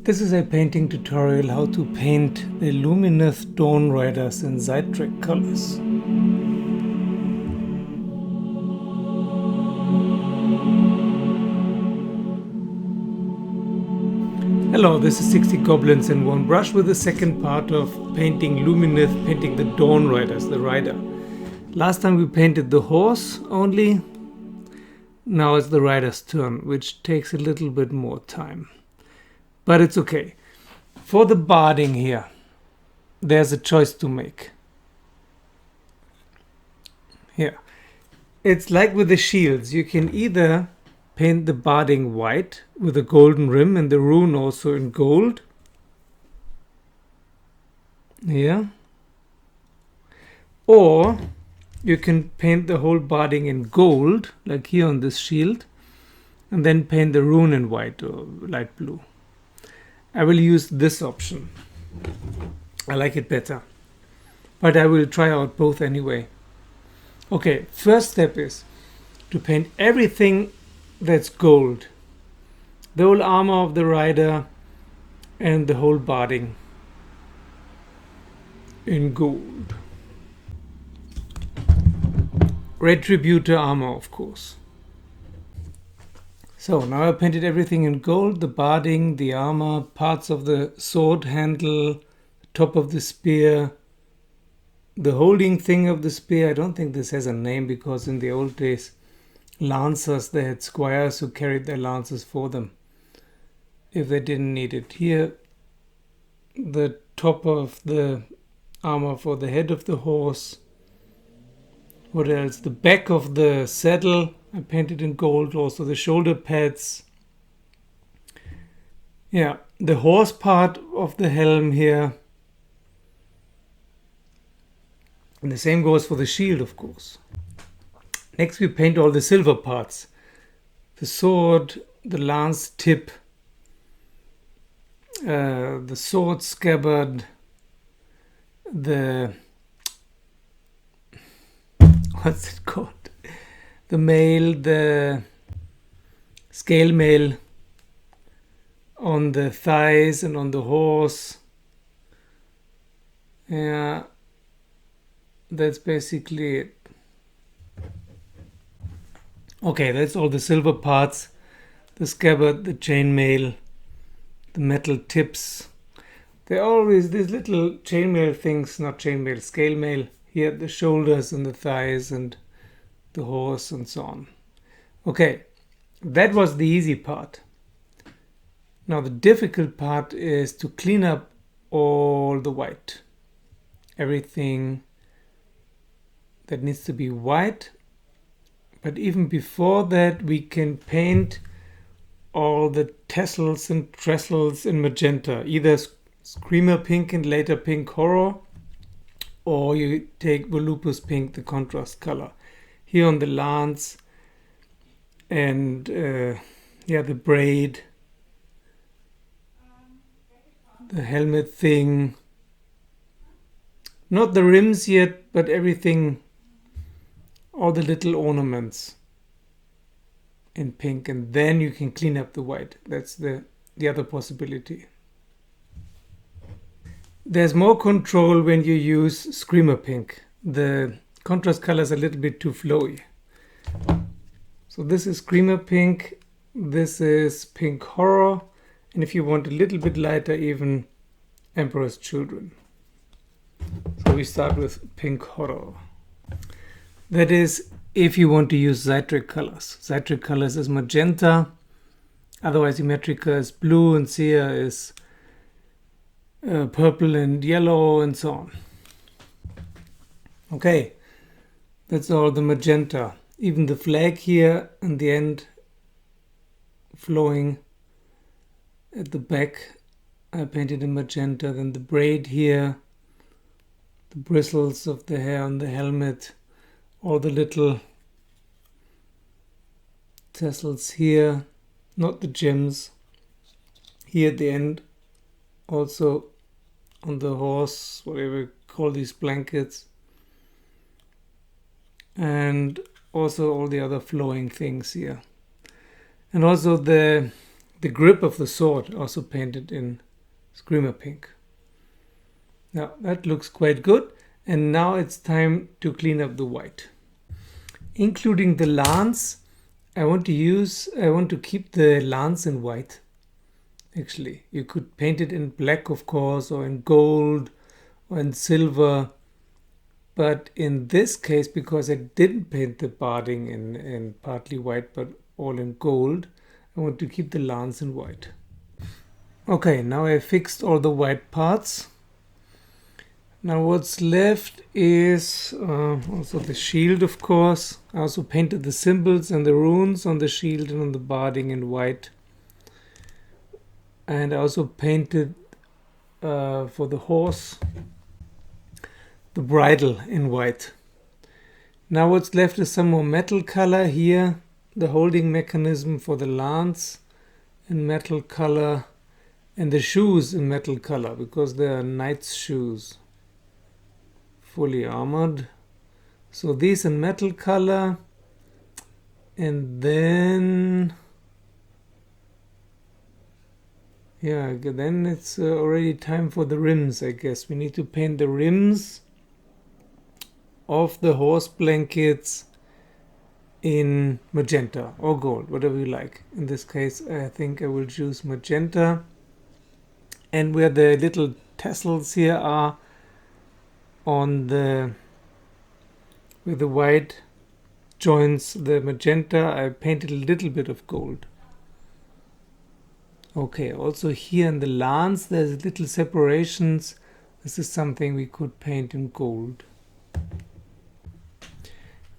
This is a painting tutorial how to paint the Lumineth Dawnriders in Zaitrec colors. Hello, this is 60 Goblins in one brush with the second part of painting Lumineth, painting the Dawnriders, the rider. Last time we painted the horse only, now it's the rider's turn, which takes a little bit more time. But it's okay. For the barding here, there's a choice to make. Here. It's like with the shields. You can either paint the barding white with a golden rim and the rune also in gold. Here. Or you can paint the whole barding in gold, like here on this shield, and then paint the rune in white or light blue. I will use this option. I like it better. But I will try out both anyway. Okay, first step is to paint everything that's gold. The whole armor of the rider and the whole barding in gold. Retributor armor, of course. So now I painted everything in gold, the barding, the armor, parts of the sword handle, the top of the spear, the holding thing of the spear. I don't think this has a name because in the old days, lancers, they had squires who carried their lances for them if they didn't need it. Here, the top of the armor for the head of the horse. What else? The back of the saddle, I painted in gold, also the shoulder pads. Yeah, the horse part of the helm here. And the same goes for the shield, of course. Next we paint all the silver parts. The sword, the lance tip, the sword scabbard, the... what's it called? The mail, the scale mail on the thighs and on the horse. Yeah, that's basically it. Okay, that's all the silver parts. The scabbard, the chainmail, the metal tips. There are always these little chainmail things, not chainmail, scale mail. Here, the shoulders and the thighs and the horse and so on. Okay, that was the easy part. Now the difficult part is to clean up all the white. Everything that needs to be white. But even before that, we can paint all the tassels and trestles in magenta. Either screamer pink and later pink horror, or you take volupus pink, the contrast color. Here on the lance and the braid, the helmet thing, not the rims yet, but everything, all the little ornaments in pink, and then you can clean up the white. That's the other possibility. There's more control when you use screamer pink. The contrast color is a little bit too flowy. So this is screamer pink, this is pink horror, and if you want a little bit lighter, even Emperor's Children. So we start with pink horror. That is if you want to use Zaitrec colors. Zaitrec colors is magenta, otherwise Symmetrica is blue and Sia is purple and yellow and so on. Okay. That's all the magenta. Even the flag here in the end flowing at the back, I painted in magenta. Then the braid here, the bristles of the hair on the helmet, all the little tassels here, not the gems. Here at the end, also on the horse, whatever you call these blankets. And also all the other flowing things here. And also the The grip of the sword also painted in Screamer Pink. Now that looks quite good, and now it's time to clean up the white. Including the lance, I want to keep the lance in white. Actually, you could paint it in black, of course, or in gold, or in silver. But in this case, because I didn't paint the barding in partly white, but all in gold, I want to keep the lance in white. Okay, now I fixed all the white parts. Now what's left is also the shield, of course. I also painted the symbols and the runes on the shield and on the barding in white. And I also painted for the horse the bridle in white. Now what's left is some more metal color here. The holding mechanism for the lance in metal color, and the shoes in metal color because they are knight's shoes. Fully armored. So these in metal color, and then then it's already time for the rims, I guess. We need to paint the rims of the horse blankets in magenta or gold, whatever you like. In this case, I think I will choose magenta. And where the little tassels here are on where the white joins the magenta, I painted a little bit of gold. Okay, also here in the lance there's little separations. This is something we could paint in gold.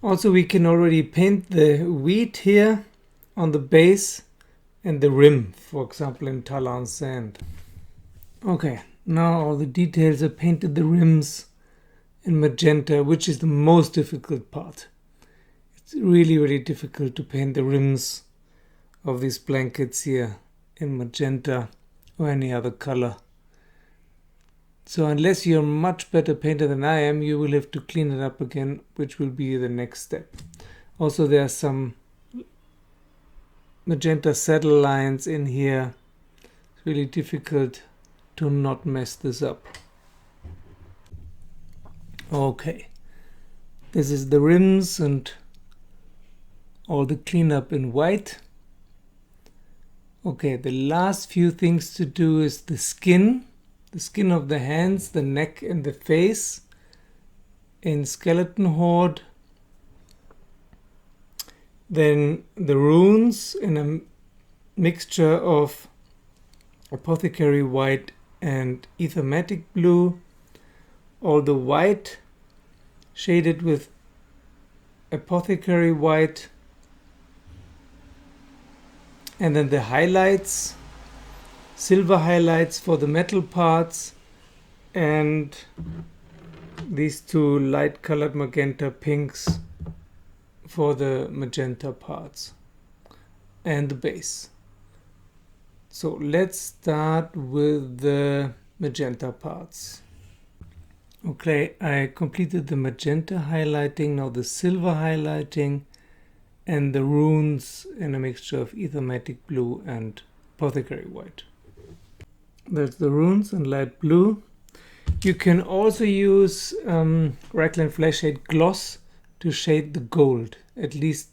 Also, we can already paint the wheat here on the base and the rim, for example in Talan sand. Okay, now all the details are painted, the rims in magenta, which is the most difficult part. It's really, really difficult to paint the rims of these blankets here in magenta or any other color. So unless you're a much better painter than I am, you will have to clean it up again, which will be the next step. Also, there are some magenta saddle lines in here. It's really difficult to not mess this up. Okay, this is the rims and all the cleanup in white. Okay, the last few things to do is the skin of the hands, the neck and the face in Skeleton Horde. Then the runes in a mixture of apothecary white and ethermatic blue. All the white shaded with apothecary white. And then the highlights, silver highlights for the metal parts, and these two light colored magenta pinks for the magenta parts and the base. So let's start with the magenta parts. Okay, I completed the magenta highlighting, now the silver highlighting, and the runes in a mixture of ethermatic blue and apothecary white. That's the runes in light blue. You can also use Raglan Fleshshade gloss to shade the gold, at least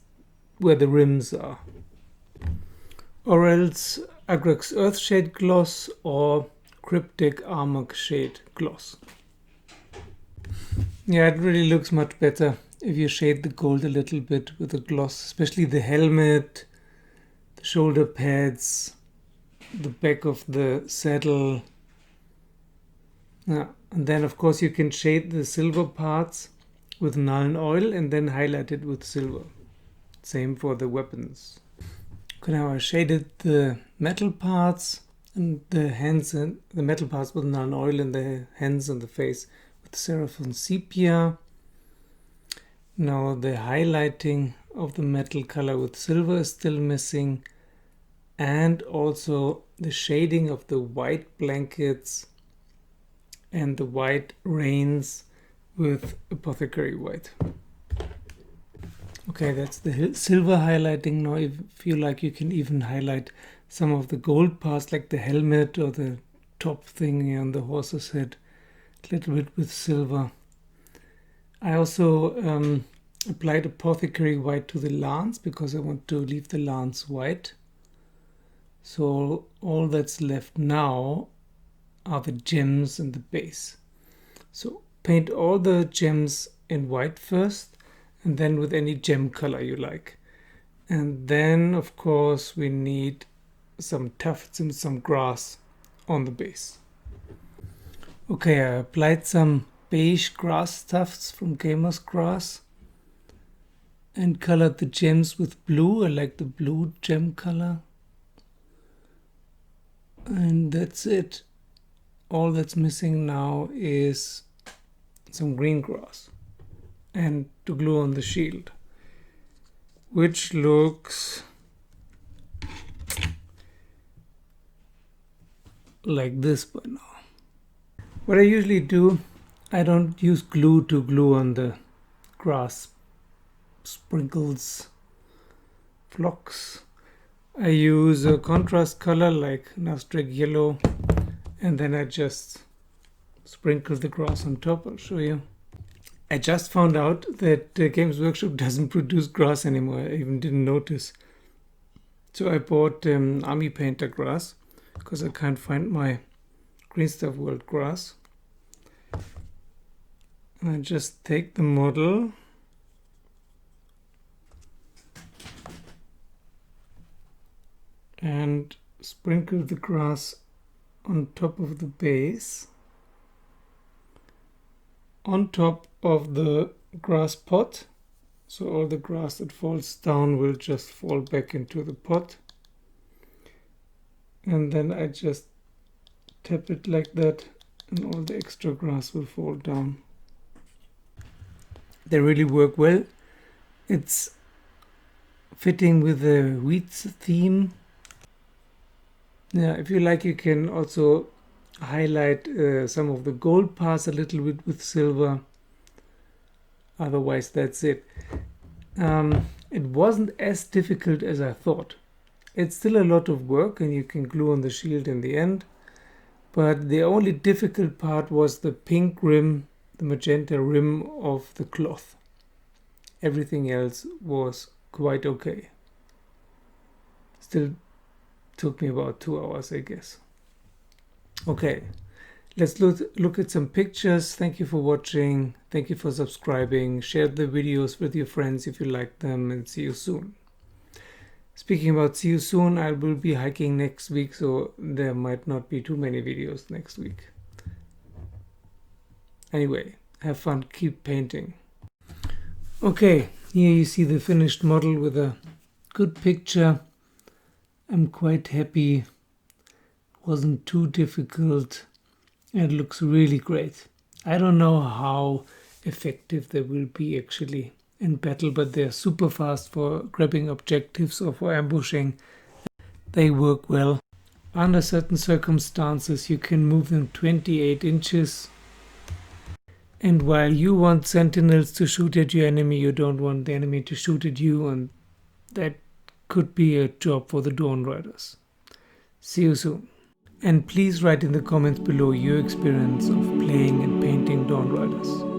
where the rims are. Or else Agrax Earthshade gloss or Cryptic Armour Shade gloss. Yeah, it really looks much better if you shade the gold a little bit with a gloss, especially the helmet, the shoulder pads, the back of the saddle. Yeah, and then of course you can shade the silver parts with Nuln Oil and then highlight it with silver. Same for the weapons. Okay, now I shaded the metal parts and the hands and the metal parts with Nuln Oil and the hands and the face with Seraphon Sepia. Now the highlighting of the metal color with silver is still missing, and also the shading of the white blankets and the white reins with apothecary white. Okay, that's the silver highlighting. Now if you like, you can even highlight some of the gold parts like the helmet or the top thing on the horse's head, a little bit with silver. I also applied apothecary white to the lance because I want to leave the lance white. So all that's left now are the gems and the base. So paint all the gems in white first, and then with any gem color you like. And then, of course, we need some tufts and some grass on the base. Okay, I applied some beige grass tufts from Gamer's Grass and colored the gems with blue. I like the blue gem color. And that's it. All that's missing now is some green grass and to glue on the shield, which looks like this by now. What I usually do, I don't use glue to glue on the grass sprinkles, flocks. I use a contrast color like Zaitrec yellow, and then I just sprinkle the grass on top. I'll show you. I just found out that Games Workshop doesn't produce grass anymore. I even didn't notice. So I bought Army Painter grass because I can't find my Green Stuff World grass. And I just take the model and sprinkle the grass on top of the base, on top of the grass pot, so all the grass that falls down will just fall back into the pot. And then I just tap it like that, and all the extra grass will fall down. They really work well. It's fitting with the wheat theme. Yeah, if you like, you can also highlight some of the gold parts a little bit with silver. Otherwise, that's it. It wasn't as difficult as I thought. It's still a lot of work, and you can glue on the shield in the end. But the only difficult part was the pink rim, the magenta rim of the cloth. Everything else was quite okay. Still took me about 2 hours, I guess. Okay, let's look at some pictures. Thank you for watching. Thank you for subscribing. Share the videos with your friends if you like them, and see you soon. Speaking about see you soon, I will be hiking next week, so there might not be too many videos next week. Anyway, have fun, keep painting. Okay, here you see the finished model with a good picture. I'm quite happy. It wasn't too difficult. It looks really great. I don't know how effective they will be actually in battle, but they're super fast for grabbing objectives or for ambushing. They work well. Under certain circumstances, you can move them 28 inches. And while you want sentinels to shoot at your enemy, you don't want the enemy to shoot at you, and that could be a job for the Dawnriders. See you soon. And please write in the comments below your experience of playing and painting Dawnriders.